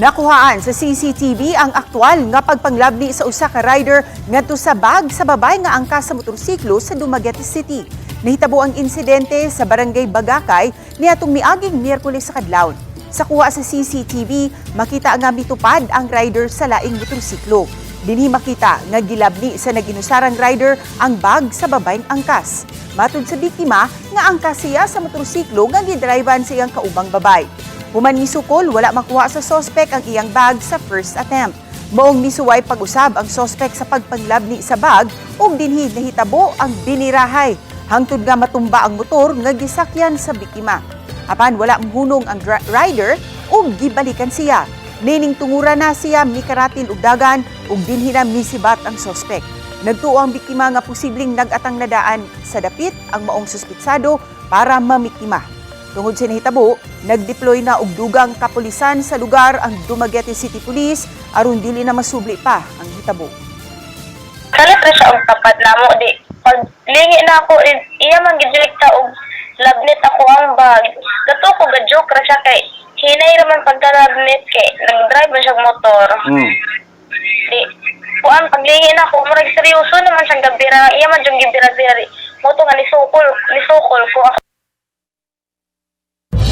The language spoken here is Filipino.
Nakuhaan sa CCTV ang aktwal nga pagpanglabni sa usa ka rider ngadto sa bag sa babay nga angkas sa motorsiklo sa Dumaguete City. Nahitabo ang insidente sa barangay Bagakay niadtong miaging Miyerkules sa kadlawon. Sa kuha sa CCTV, makita nga mitupad ang rider sa laing motorsiklo. Dinhi makita nga gilabni sa naginusarang rider ang bag sa babayng angkas. Matud sa biktima nga angkas siya sa motorsiklo nga gidrivean sa iyang kaubang babay. Human misukol, wala makuha sa sospek ang iyang bag sa first attempt. Maong misuway pag-usab ang sospek sa pagpanglabni sa bag ug dinhi nahitabo ang binirahay. Hangtod nga matumba ang motor nga gisakyan sa biktima. Apan wala mahunong ang rider ug gibalikan siya. Nining tungura na siya mikaratin og dagan ug dinhi na misibat ang sospek. Nagtuo ang biktima nga posibleng nag-atang nadaan sa dapit ang maong suspitsado para mamiktima. Tungod sa nahitabo, nag-deploy na og dugang kapulisan sa lugar ang Dumaguete City Police aron dili na masubli pa ang hitabo. Kalit na siya og tapat namo di. Pag lingi na ako, iya man gidirekta og labnet ako ang bag. Kato ko ga-joke ra siya kay hinay raman pagka-labnet kay nag-drive man siya motor. Di, kuan paglingi na ako, murag seryoso naman siyang gabira. Iya man yung gibira-bira. Moto nga nisukol ko ako.